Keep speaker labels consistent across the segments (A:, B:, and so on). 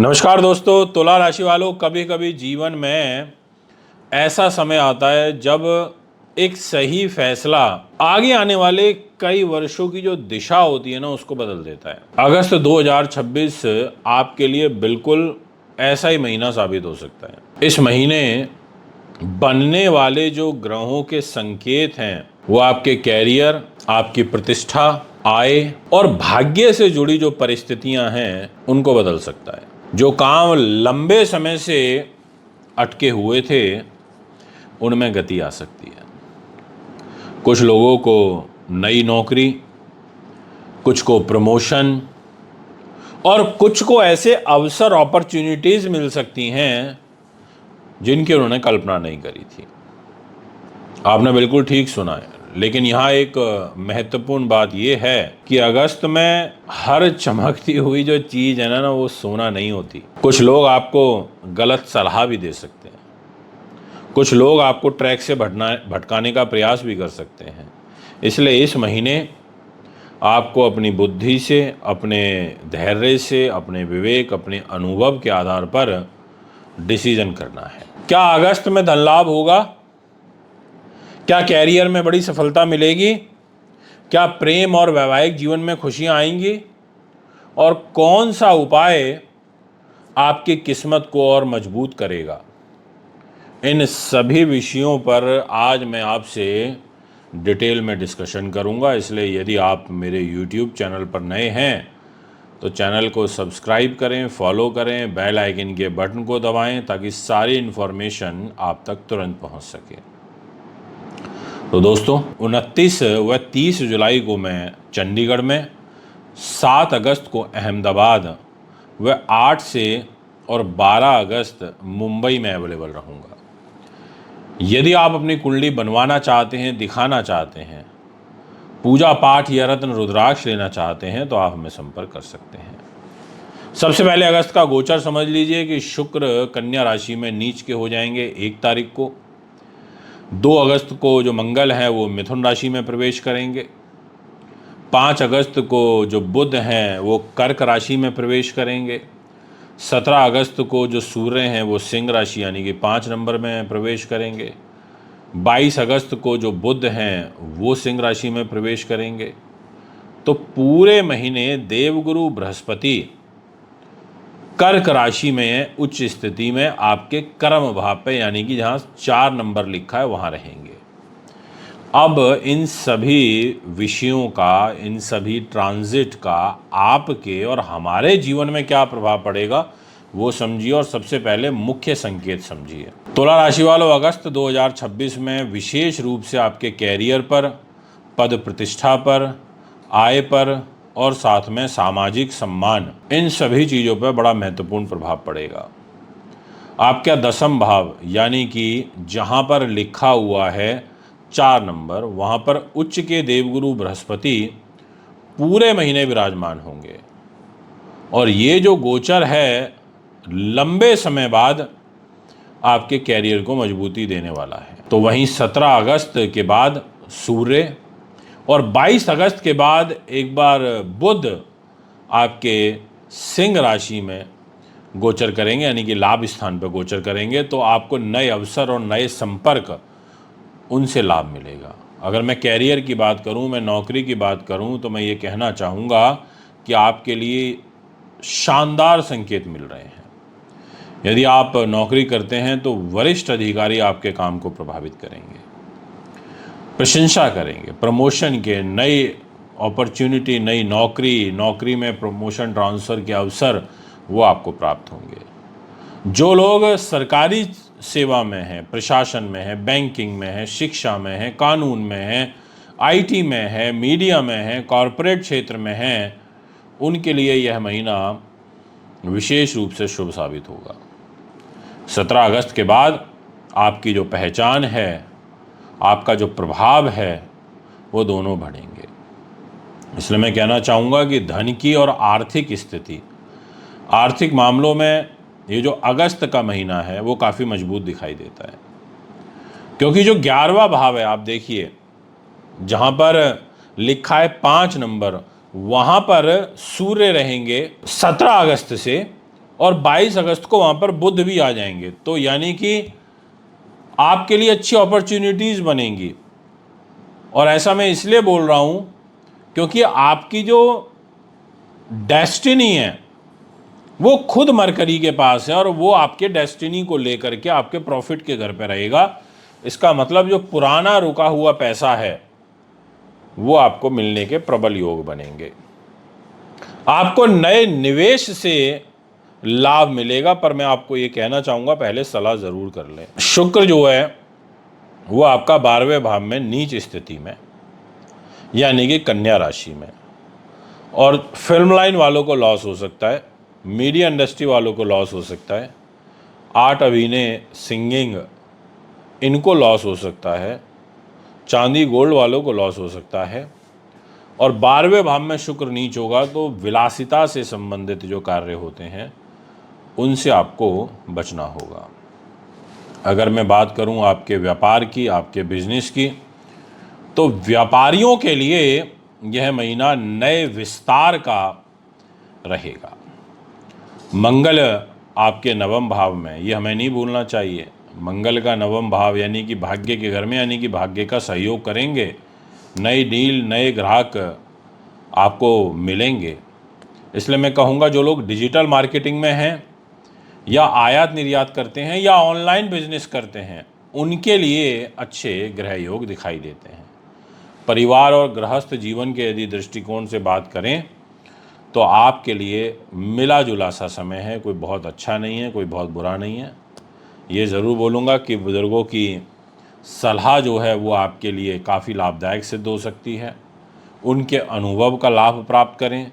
A: नमस्कार दोस्तों, तुला राशि वालों, कभी कभी जीवन में ऐसा समय आता है जब एक सही फैसला आगे आने वाले कई वर्षों की जो दिशा होती है ना, उसको बदल देता है। अगस्त 2026 आपके लिए बिल्कुल ऐसा ही महीना साबित हो सकता है। इस महीने बनने वाले जो ग्रहों के संकेत हैं वो आपके कैरियर, आपकी प्रतिष्ठा, आय और भाग्य से जुड़ी जो परिस्थितियां हैं उनको बदल सकता है। जो काम लंबे समय से अटके हुए थे उनमें गति आ सकती है। कुछ लोगों को नई नौकरी, कुछ को प्रमोशन और कुछ को ऐसे अवसर, अपॉर्चुनिटीज मिल सकती हैं जिनकी उन्होंने कल्पना नहीं करी थी। आपने बिल्कुल ठीक सुना है, लेकिन यहाँ एक महत्वपूर्ण बात यह है कि अगस्त में हर चमकती हुई जो चीज है ना वो सोना नहीं होती। कुछ लोग आपको गलत सलाह भी दे सकते हैं, कुछ लोग आपको ट्रैक से भटकाने का प्रयास भी कर सकते हैं। इसलिए इस महीने आपको अपनी बुद्धि से, अपने धैर्य से, अपने विवेक, अपने अनुभव के आधार पर डिसीजन करना है। क्या अगस्त में धन लाभ होगा? क्या कैरियर में बड़ी सफलता मिलेगी? क्या प्रेम और वैवाहिक जीवन में खुशियां आएंगी? और कौन सा उपाय आपकी किस्मत को और मजबूत करेगा? इन सभी विषयों पर आज मैं आपसे डिटेल में डिस्कशन करूंगा। इसलिए यदि आप मेरे YouTube चैनल पर नए हैं तो चैनल को सब्सक्राइब करें, फॉलो करें, बेल आइकन के बटन को दबाएं ताकि सारी इन्फॉर्मेशन आप तक तुरंत पहुंच सके। तो दोस्तों, 29 व 30 जुलाई को मैं चंडीगढ़ में, 7 अगस्त को अहमदाबाद व 8 से और 12 अगस्त मुंबई में अवेलेबल रहूँगा। यदि आप अपनी कुंडली बनवाना चाहते हैं, दिखाना चाहते हैं, पूजा पाठ या रत्न रुद्राक्ष लेना चाहते हैं तो आप हमें संपर्क कर सकते हैं। सबसे पहले अगस्त का गोचर समझ लीजिए कि शुक्र कन्या राशि में नीच के हो जाएंगे 1 तारीख को। 2 अगस्त को जो मंगल है वो मिथुन राशि में प्रवेश करेंगे। 5 अगस्त को जो बुध हैं वो कर्क राशि में प्रवेश करेंगे। 17 अगस्त को जो सूर्य हैं वो सिंह राशि यानी कि 5 नंबर में प्रवेश करेंगे। 22 अगस्त को जो बुध हैं वो सिंह राशि में प्रवेश करेंगे। तो पूरे महीने देवगुरु बृहस्पति कर्क राशि में उच्च स्थिति में आपके कर्म भाव पे यानी कि जहाँ 4 नंबर लिखा है वहाँ रहेंगे। अब इन सभी विषयों का, इन सभी ट्रांजिट का आपके और हमारे जीवन में क्या प्रभाव पड़ेगा वो समझिए और सबसे पहले मुख्य संकेत समझिए। तुला राशि वालों, अगस्त 2026 में विशेष रूप से आपके कैरियर पर, पद प्रतिष्ठा पर, आय पर और साथ में सामाजिक सम्मान, इन सभी चीज़ों पर बड़ा महत्वपूर्ण प्रभाव पड़ेगा। आपका 10वां भाव यानी कि जहाँ पर लिखा हुआ है 4 नंबर, वहाँ पर उच्च के देवगुरु बृहस्पति पूरे महीने विराजमान होंगे और ये जो गोचर है लंबे समय बाद आपके कैरियर को मजबूती देने वाला है। तो वहीं 17 अगस्त के बाद सूर्य और 22 अगस्त के बाद एक बार बुध आपके सिंह राशि में गोचर करेंगे यानी कि लाभ स्थान पर गोचर करेंगे। तो आपको नए अवसर और नए संपर्क, उनसे लाभ मिलेगा। अगर मैं कैरियर की बात करूं, मैं नौकरी की बात करूं तो मैं ये कहना चाहूँगा कि आपके लिए शानदार संकेत मिल रहे हैं। यदि आप नौकरी करते हैं तो वरिष्ठ अधिकारी आपके काम को प्रभावित करेंगे, प्रशंसा करेंगे, प्रमोशन के नई अपॉर्चुनिटी, नई नौकरी में प्रमोशन, ट्रांसफ़र के अवसर वो आपको प्राप्त होंगे। जो लोग सरकारी सेवा में हैं, प्रशासन में है, बैंकिंग में है, शिक्षा में है, कानून में है, आईटी में है, मीडिया में है, कॉरपोरेट क्षेत्र में है, उनके लिए यह महीना विशेष रूप से शुभ साबित होगा। 17 अगस्त के बाद आपकी जो पहचान है, आपका जो प्रभाव है, वो दोनों बढ़ेंगे। इसलिए मैं कहना चाहूँगा कि धन की और आर्थिक स्थिति, आर्थिक मामलों में ये जो अगस्त का महीना है वो काफ़ी मजबूत दिखाई देता है, क्योंकि जो 11वां भाव है, आप देखिए जहाँ पर लिखा है 5 नंबर, वहाँ पर सूर्य रहेंगे 17 अगस्त से और 22 अगस्त को वहाँ पर बुध भी आ जाएंगे, तो यानी कि आपके लिए अच्छी अपॉर्चुनिटीज़ बनेंगी। और ऐसा मैं इसलिए बोल रहा हूँ क्योंकि आपकी जो डेस्टिनी है वो खुद मरकरी के पास है और वो आपके डेस्टिनी को लेकर के आपके प्रॉफिट के घर पे रहेगा। इसका मतलब जो पुराना रुका हुआ पैसा है वो आपको मिलने के प्रबल योग बनेंगे। आपको नए निवेश से लाभ मिलेगा, पर मैं आपको ये कहना चाहूंगा पहले सलाह जरूर कर लें। शुक्र जो है वो आपका 12वें भाव में नीच स्थिति में, यानी कि कन्या राशि में, और फिल्म लाइन वालों को लॉस हो सकता है, मीडिया इंडस्ट्री वालों को लॉस हो सकता है, आर्ट अभिनय सिंगिंग इनको लॉस हो सकता है, चांदी गोल्ड वालों को लॉस हो सकता है। और 12वें भाव में शुक्र नीच होगा तो विलासिता से संबंधित जो कार्य होते हैं उनसे आपको बचना होगा। अगर मैं बात करूं आपके व्यापार की, आपके बिजनेस की, तो व्यापारियों के लिए यह महीना नए विस्तार का रहेगा। मंगल आपके नवम भाव में, ये हमें नहीं भूलना चाहिए। मंगल का नवम भाव यानी कि भाग्य के घर में, यानी कि भाग्य का सहयोग करेंगे। नई डील, नए ग्राहक आपको मिलेंगे। इसलिए मैं कहूँगा जो लोग डिजिटल मार्केटिंग में हैं या आयात निर्यात करते हैं या ऑनलाइन बिजनेस करते हैं, उनके लिए अच्छे ग्रह योग दिखाई देते हैं। परिवार और गृहस्थ जीवन के यदि दृष्टिकोण से बात करें तो आपके लिए मिला जुला सा समय है, कोई बहुत अच्छा नहीं है, कोई बहुत बुरा नहीं है। ये ज़रूर बोलूँगा कि बुज़ुर्गों की सलाह जो है वो आपके लिए काफ़ी लाभदायक सिद्ध हो सकती है। उनके अनुभव का लाभ प्राप्त करें।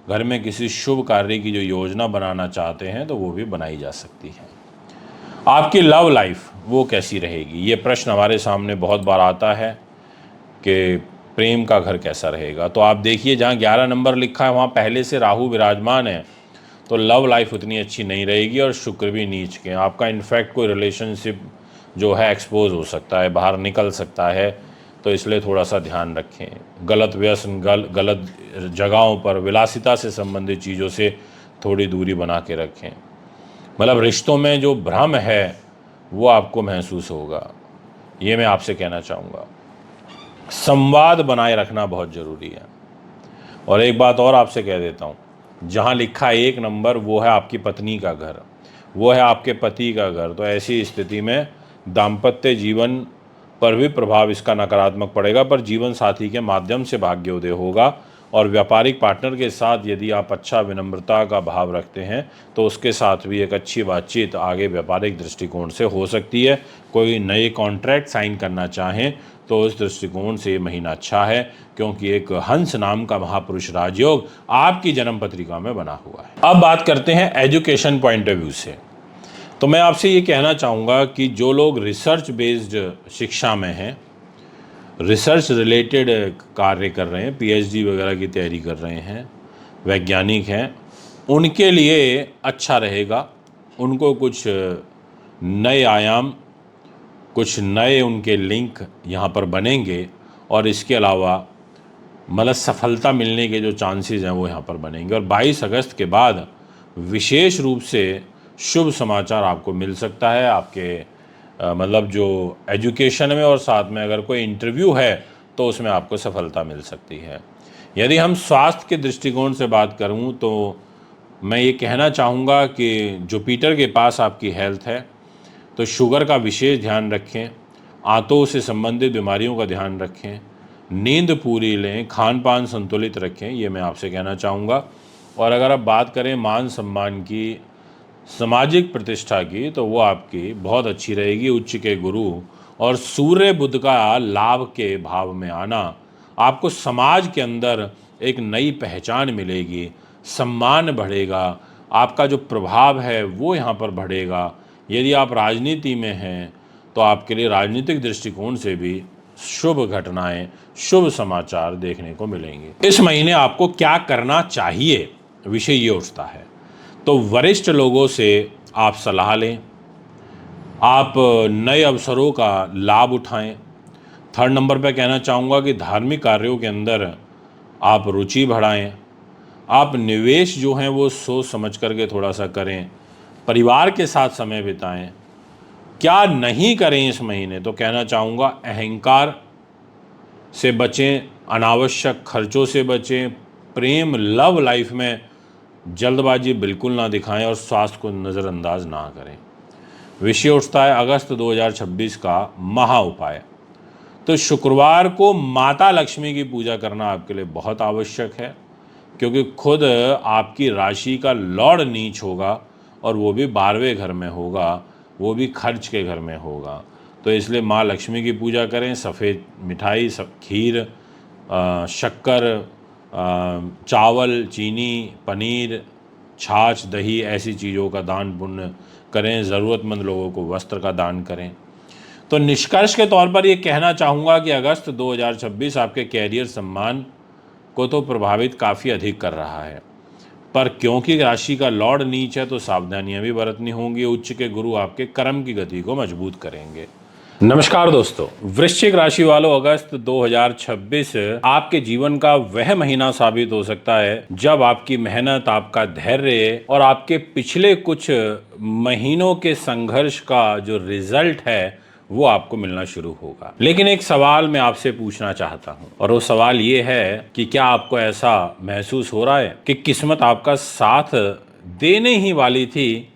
A: घर में किसी शुभ कार्य की जो योजना बनाना चाहते हैं तो वो भी बनाई जा सकती है। आपकी लव लाइफ वो कैसी रहेगी, ये प्रश्न हमारे सामने बहुत बार आता है कि प्रेम का घर कैसा रहेगा। तो आप देखिए जहाँ 11 नंबर लिखा है वहाँ पहले से राहु विराजमान है, तो लव लाइफ उतनी अच्छी नहीं रहेगी और शुक्र भी नीच के। आपका इनफैक्ट कोई रिलेशनशिप जो है एक्सपोज हो सकता है, बाहर निकल सकता है, तो इसलिए थोड़ा सा ध्यान रखें। गलत व्यसन, गलत जगहों पर, विलासिता से संबंधित चीज़ों से थोड़ी दूरी बना के रखें। मतलब रिश्तों में जो भ्रम है वो आपको महसूस होगा, ये मैं आपसे कहना चाहूँगा। संवाद बनाए रखना बहुत ज़रूरी है। और एक बात और आपसे कह देता हूँ, जहाँ लिखा 1 नंबर वो है आपकी पत्नी का घर, वो है आपके पति का घर, तो ऐसी स्थिति में दाम्पत्य जीवन पर भी प्रभाव इसका नकारात्मक पड़ेगा, पर जीवन साथी के माध्यम से भाग्योदय होगा। और व्यापारिक पार्टनर के साथ यदि आप अच्छा विनम्रता का भाव रखते हैं तो उसके साथ भी एक अच्छी बातचीत आगे व्यापारिक दृष्टिकोण से हो सकती है। कोई नए कॉन्ट्रैक्ट साइन करना चाहें तो उस दृष्टिकोण से ये महीना अच्छा है, क्योंकि एक हंस नाम का महापुरुष राजयोग आपकी जन्म पत्रिका में बना हुआ है। अब बात करते हैं एजुकेशन पॉइंट ऑफ व्यू से। तो मैं आपसे ये कहना चाहूँगा कि जो लोग रिसर्च बेस्ड शिक्षा में हैं, रिसर्च रिलेटेड कार्य कर रहे हैं, पीएचडी वगैरह की तैयारी कर रहे हैं, वैज्ञानिक हैं, उनके लिए अच्छा रहेगा। उनको कुछ नए आयाम, कुछ नए उनके लिंक यहाँ पर बनेंगे और इसके अलावा मतलब सफलता मिलने के जो चांसेस हैं वो यहाँ पर बनेंगे। और 22 अगस्त के बाद विशेष रूप से शुभ समाचार आपको मिल सकता है आपके मतलब जो एजुकेशन में, और साथ में अगर कोई इंटरव्यू है तो उसमें आपको सफलता मिल सकती है। यदि हम स्वास्थ्य के दृष्टिकोण से बात करूं तो मैं ये कहना चाहूँगा कि जुपिटर के पास आपकी हेल्थ है, तो शुगर का विशेष ध्यान रखें, आंतों से संबंधित बीमारियों का ध्यान रखें, नींद पूरी लें, खान पान संतुलित रखें, ये मैं आपसे कहना चाहूँगा। और अगर आप बात करें मान सम्मान की, सामाजिक प्रतिष्ठा की, तो वो आपकी बहुत अच्छी रहेगी। उच्च के गुरु और सूर्य बुध का लाभ के भाव में आना आपको समाज के अंदर एक नई पहचान मिलेगी, सम्मान बढ़ेगा, आपका जो प्रभाव है वो यहाँ पर बढ़ेगा। यदि आप राजनीति में हैं तो आपके लिए राजनीतिक दृष्टिकोण से भी शुभ घटनाएं, शुभ समाचार देखने को मिलेंगे। इस महीने आपको क्या करना चाहिए, विषय ये उठता है। तो वरिष्ठ लोगों से आप सलाह लें, आप नए अवसरों का लाभ उठाएं। 3rd नंबर पर कहना चाहूँगा कि धार्मिक कार्यों के अंदर आप रुचि बढ़ाएं। आप निवेश जो हैं वो सोच समझ करके थोड़ा सा करें, परिवार के साथ समय बिताएं। क्या नहीं करें इस महीने, तो कहना चाहूँगा अहंकार से बचें, अनावश्यक खर्चों से बचें, प्रेम लव लाइफ में जल्दबाजी बिल्कुल ना दिखाएं और स्वास्थ्य को नज़रअंदाज ना करें। विषय उठता है अगस्त 2026 का महा उपाय। तो शुक्रवार को माता लक्ष्मी की पूजा करना आपके लिए बहुत आवश्यक है, क्योंकि खुद आपकी राशि का लॉर्ड नीच होगा और वो भी 12वें घर में होगा, वो भी खर्च के घर में होगा। तो इसलिए माँ लक्ष्मी की पूजा करें, सफ़ेद मिठाई, खीर, शक्कर, चावल, चीनी, पनीर, छाछ, दही ऐसी चीज़ों का दान पुण्य करें, ज़रूरतमंद लोगों को वस्त्र का दान करें। तो निष्कर्ष के तौर पर ये कहना चाहूँगा कि अगस्त 2026 आपके कैरियर सम्मान को तो प्रभावित काफ़ी अधिक कर रहा है, पर क्योंकि राशि का लॉर्ड नीच है तो सावधानियां भी बरतनी होंगी। उच्च के गुरु आपके कर्म की गति को मजबूत करेंगे। नमस्कार दोस्तों, वृश्चिक राशि वालों, अगस्त 2026 आपके जीवन का वह महीना साबित हो सकता है जब आपकी मेहनत, आपका धैर्य और आपके पिछले कुछ महीनों के संघर्ष का जो रिजल्ट है वो आपको मिलना शुरू होगा। लेकिन एक सवाल मैं आपसे पूछना चाहता हूं, और वो सवाल ये है कि क्या आपको ऐसा महसूस हो रहा है कि किस्मत आपका साथ देने ही वाली थी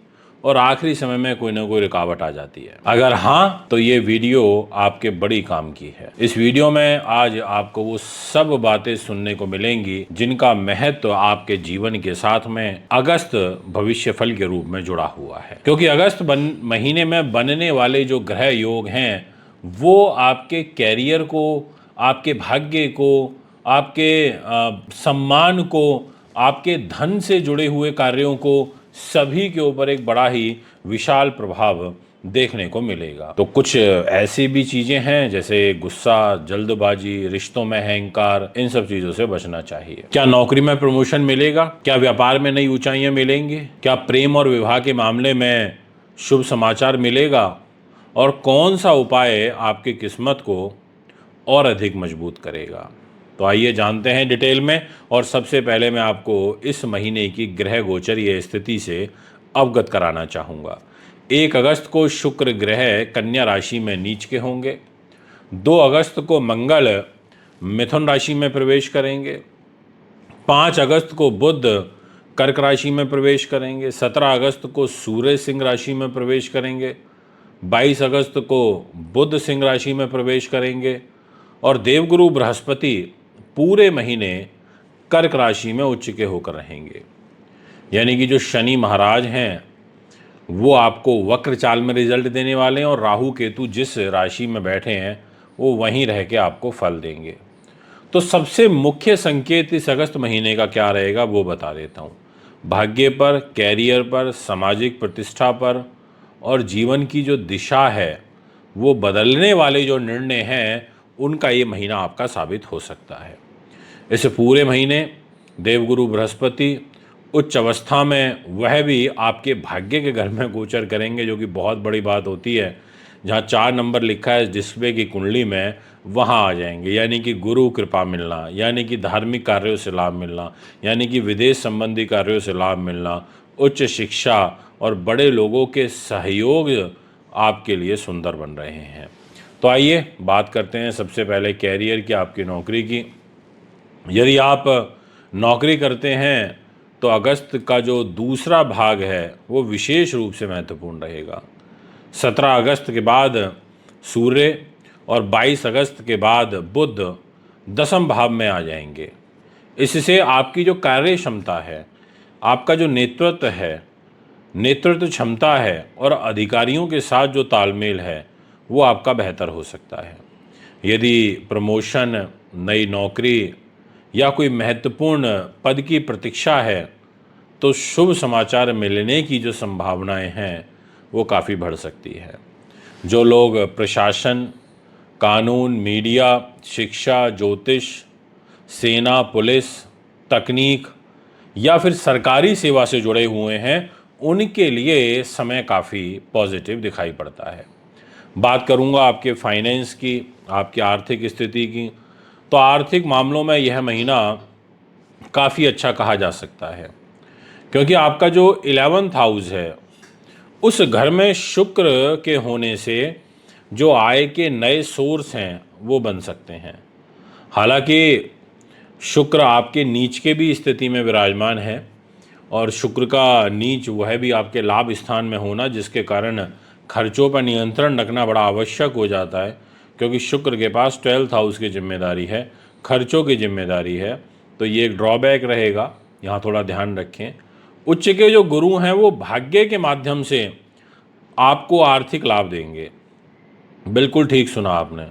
A: और आखिरी समय में कोई ना कोई रुकावट आ जाती है? अगर हाँ, तो ये वीडियो आपके बड़ी काम की है। इस वीडियो में आज आपको वो सब बातें सुनने को मिलेंगी जिनका महत्व आपके जीवन के साथ में अगस्त भविष्य फल के रूप में जुड़ा हुआ है। क्योंकि अगस्त महीने में बनने वाले जो ग्रह योग हैं वो आपके कैरियर को, आपके भाग्य को, आपके सम्मान को, आपके धन से जुड़े हुए कार्यों को, सभी के ऊपर एक बड़ा ही विशाल प्रभाव देखने को मिलेगा। तो कुछ ऐसी भी चीजें हैं जैसे गुस्सा, जल्दबाजी, रिश्तों में अहंकार, इन सब चीजों से बचना चाहिए। क्या नौकरी में प्रमोशन मिलेगा? क्या व्यापार में नई ऊंचाइयां मिलेंगी? क्या प्रेम और विवाह के मामले में शुभ समाचार मिलेगा? और कौन सा उपाय आपकी किस्मत को और अधिक मजबूत करेगा? तो आइए जानते हैं डिटेल में। और सबसे पहले मैं आपको इस महीने की ग्रह गोचरीय स्थिति से अवगत कराना चाहूँगा। 1 अगस्त को शुक्र ग्रह कन्या राशि में नीच के होंगे। 2 अगस्त को मंगल मिथुन राशि में प्रवेश करेंगे। 5 अगस्त को बुध कर्क राशि में प्रवेश करेंगे। 17 अगस्त को सूर्य सिंह राशि में प्रवेश करेंगे। 22 अगस्त को बुध सिंह राशि में प्रवेश करेंगे। और देवगुरु बृहस्पति पूरे महीने कर्क राशि में उच्च के होकर रहेंगे। यानी कि जो शनि महाराज हैं वो आपको वक्र चाल में रिजल्ट देने वाले हैं, और राहु केतु जिस राशि में बैठे हैं वो वहीं रह के आपको फल देंगे। तो सबसे मुख्य संकेत इस अगस्त महीने का क्या रहेगा वो बता देता हूँ। भाग्य पर, कैरियर पर, सामाजिक प्रतिष्ठा पर और जीवन की जो दिशा है वो बदलने वाले जो निर्णय हैं उनका ये महीना आपका साबित हो सकता है। इस पूरे महीने देवगुरु बृहस्पति उच्च अवस्था में, वह भी आपके भाग्य के घर में गोचर करेंगे, जो कि बहुत बड़ी बात होती है। जहाँ 4 नंबर लिखा है डिस्प्ले की कुंडली में, वहाँ आ जाएंगे। यानी कि गुरु कृपा मिलना, यानी कि धार्मिक कार्यों से लाभ मिलना, यानी कि विदेश संबंधी कार्यों से लाभ मिलना, उच्च शिक्षा और बड़े लोगों के सहयोग आपके लिए सुंदर बन रहे हैं। तो आइए बात करते हैं सबसे पहले कैरियर की, आपकी नौकरी की। यदि आप नौकरी करते हैं तो अगस्त का जो दूसरा भाग है वो विशेष रूप से महत्वपूर्ण रहेगा। 17 अगस्त के बाद सूर्य और 22 अगस्त के बाद बुध 10वें भाव में आ जाएंगे। इससे आपकी जो कार्य क्षमता है, आपका जो नेतृत्व है, नेतृत्व क्षमता है और अधिकारियों के साथ जो तालमेल है वो आपका बेहतर हो सकता है। यदि प्रमोशन, नई नौकरी या कोई महत्वपूर्ण पद की प्रतीक्षा है तो शुभ समाचार मिलने की जो संभावनाएं हैं वो काफ़ी बढ़ सकती है। जो लोग प्रशासन, कानून, मीडिया, शिक्षा, ज्योतिष, सेना, पुलिस, तकनीक या फिर सरकारी सेवा से जुड़े हुए हैं उनके लिए समय काफ़ी पॉजिटिव दिखाई पड़ता है। बात करूंगा आपके फाइनेंस की, आपकी आर्थिक स्थिति की। तो आर्थिक मामलों में यह महीना काफ़ी अच्छा कहा जा सकता है, क्योंकि आपका जो 11th हाउस है उस घर में शुक्र के होने से जो आय के नए सोर्स हैं वो बन सकते हैं। हालांकि शुक्र आपके नीच के भी स्थिति में विराजमान है, और शुक्र का नीच वह भी आपके लाभ स्थान में होना, जिसके कारण खर्चों पर नियंत्रण रखना बड़ा आवश्यक हो जाता है, क्योंकि शुक्र के पास 12th हाउस की जिम्मेदारी है, खर्चों की जिम्मेदारी है। तो ये एक ड्रॉबैक रहेगा, यहाँ थोड़ा ध्यान रखें। उच्च के जो गुरु हैं वो भाग्य के माध्यम से आपको आर्थिक लाभ देंगे। बिल्कुल ठीक सुना आपने।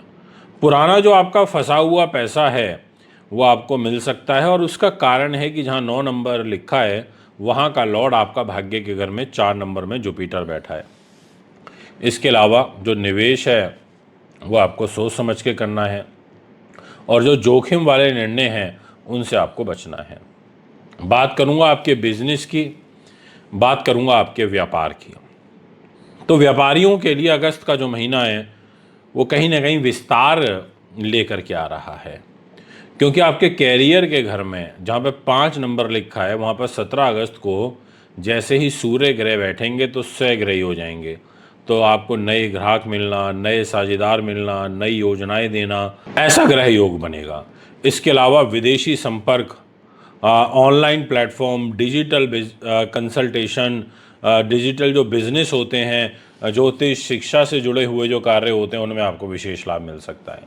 A: पुराना जो आपका फंसा हुआ पैसा है वो आपको मिल सकता है, और उसका कारण है कि जहाँ 9 नंबर लिखा है वहाँ का लॉर्ड आपका भाग्य के घर में 4 नंबर में जुपिटर बैठा है। इसके अलावा जो निवेश है वो आपको सोच समझ के करना है, और जो जोखिम वाले निर्णय हैं उनसे आपको बचना है। बात करूँगा आपके बिजनेस की, बात करूँगा आपके व्यापार की। तो व्यापारियों के लिए अगस्त का जो महीना है वो कहीं ना कहीं विस्तार लेकर के आ रहा है, क्योंकि आपके कैरियर के घर में जहाँ पे 5 नंबर लिखा है वहाँ पर 17 अगस्त को जैसे ही सूर्य ग्रह बैठेंगे तो स्वग्रही हो जाएंगे। तो आपको नए ग्राहक मिलना, नए साझेदार मिलना, नई योजनाएं देना, ऐसा ग्रह योग बनेगा। इसके अलावा विदेशी संपर्क, online platform, digital consultation, digital जो बिजनेस होते हैं, ज्योतिष शिक्षा से जुड़े हुए जो कार्य होते हैं उनमें आपको विशेष लाभ मिल सकता है।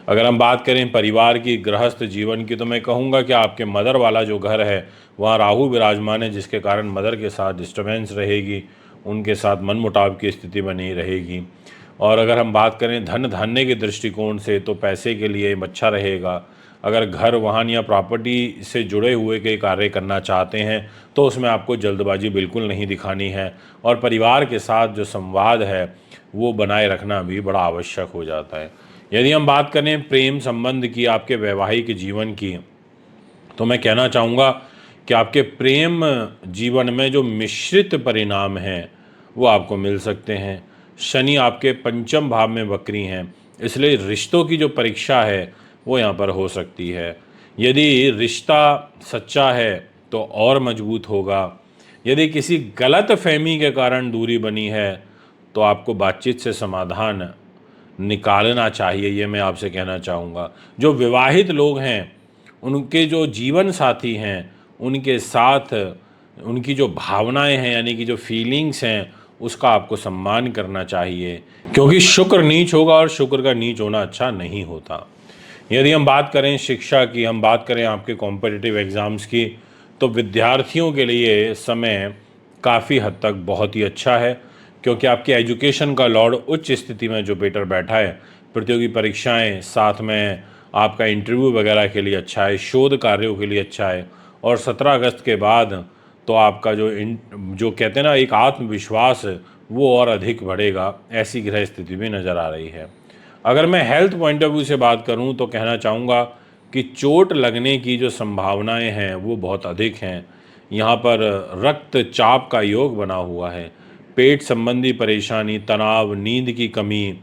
A: अगर हम बात करें परिवार की, गृहस्थ जीवन की, तो मैं कहूँगा कि आपके मदर वाला जो घर है वहाँ राहु विराजमान है, जिसके कारण मदर के साथ डिस्टर्बेंस रहेगी, उनके साथ मनमुटाव की स्थिति बनी रहेगी। और अगर हम बात करें धन धान्य के दृष्टिकोण से तो पैसे के लिए अच्छा रहेगा। अगर घर, वाहन या प्रॉपर्टी से जुड़े हुए के कार्य करना चाहते हैं तो उसमें आपको जल्दबाजी बिल्कुल नहीं दिखानी है, और परिवार के साथ जो संवाद है वो बनाए रखना भी बड़ा आवश्यक हो जाता है। यदि हम बात करें प्रेम संबंध की, आपके वैवाहिक जीवन की, तो मैं कहना चाहूँगा कि आपके प्रेम जीवन में जो मिश्रित परिणाम हैं वो आपको मिल सकते हैं। शनि आपके पंचम भाव में वक्री हैं, इसलिए रिश्तों की जो परीक्षा है वो यहाँ पर हो सकती है। यदि रिश्ता सच्चा है तो और मजबूत होगा। यदि किसी गलत फहमी के कारण दूरी बनी है तो आपको बातचीत से समाधान निकालना चाहिए, ये मैं आपसे कहना चाहूँगा। जो विवाहित लोग हैं उनके जो जीवन साथी हैं उनके साथ उनकी जो भावनाएं हैं, यानी कि जो फीलिंग्स हैं, उसका आपको सम्मान करना चाहिए, क्योंकि शुक्र नीच होगा और शुक्र का नीच होना अच्छा नहीं होता। यदि हम बात करें शिक्षा की, हम बात करें आपके कॉम्पिटिटिव एग्ज़ाम्स की, तो विद्यार्थियों के लिए समय काफ़ी हद तक बहुत ही अच्छा है, क्योंकि आपकी एजुकेशन का लॉर्ड उच्च स्थिति में जुपिटर बैठा है। प्रतियोगी परीक्षाएं, साथ में आपका इंटरव्यू वगैरह के लिए अच्छा है, शोध कार्यों के लिए अच्छा है। और 17 अगस्त के बाद तो आपका जो कहते हैं ना एक आत्मविश्वास, वो और अधिक बढ़ेगा, ऐसी ग्रह स्थिति भी नज़र आ रही है। अगर मैं हेल्थ पॉइंट ऑफ व्यू से बात करूं तो कहना चाहूँगा कि चोट लगने की जो संभावनाएं हैं वो बहुत अधिक हैं। यहाँ पर रक्तचाप का योग बना हुआ है, पेट संबंधी परेशानी, तनाव, नींद की कमी,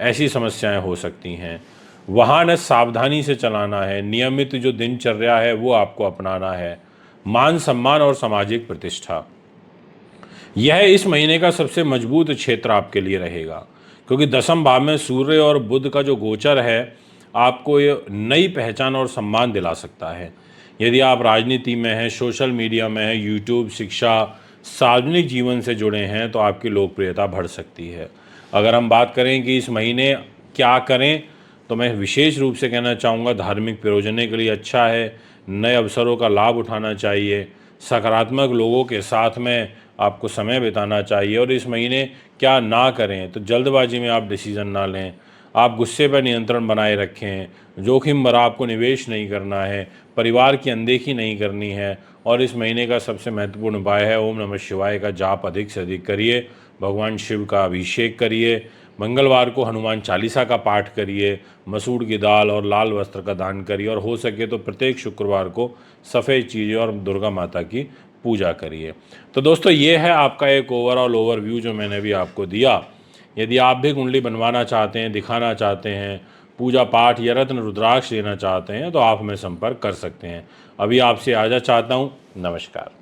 A: ऐसी समस्याएं हो सकती हैं। वाहन सावधानी से चलाना है, नियमित जो दिनचर्या है वो आपको अपनाना है। मान सम्मान और सामाजिक प्रतिष्ठा, यह इस महीने का सबसे मजबूत क्षेत्र आपके लिए रहेगा, क्योंकि 10वें भाव में सूर्य और बुध का जो गोचर है आपको ये नई पहचान और सम्मान दिला सकता है। यदि आप राजनीति में हैं, सोशल मीडिया में हैं, यूट्यूब, शिक्षा, सार्वजनिक जीवन से जुड़े हैं तो आपकी लोकप्रियता बढ़ सकती है। अगर हम बात करें कि इस महीने क्या करें, तो मैं विशेष रूप से कहना चाहूँगा धार्मिक प्रयोजनों के लिए अच्छा है। नए अवसरों का लाभ उठाना चाहिए, सकारात्मक लोगों के साथ में आपको समय बिताना चाहिए। और इस महीने क्या ना करें, तो जल्दबाजी में आप डिसीज़न ना लें, आप गुस्से पर नियंत्रण बनाए रखें, जोखिम भरा आपको निवेश नहीं करना है, परिवार की अनदेखी नहीं करनी है। और इस महीने का सबसे महत्वपूर्ण उपाय है ओम नमः शिवाय का जाप अधिक से अधिक करिए, भगवान शिव का अभिषेक करिए, मंगलवार को हनुमान चालीसा का पाठ करिए, मसूर की दाल और लाल वस्त्र का दान करिए, और हो सके तो प्रत्येक शुक्रवार को सफ़ेद चीज़ें और दुर्गा माता की पूजा करिए। तो दोस्तों ये है आपका एक ओवरऑल ओवरव्यू जो मैंने भी आपको दिया। यदि आप भी कुंडली बनवाना चाहते हैं, दिखाना चाहते हैं, पूजा पाठ या रत्न रुद्राक्ष लेना चाहते हैं तो आप हमें संपर्क कर सकते हैं। अभी आपसे आजा चाहता हूँ। नमस्कार।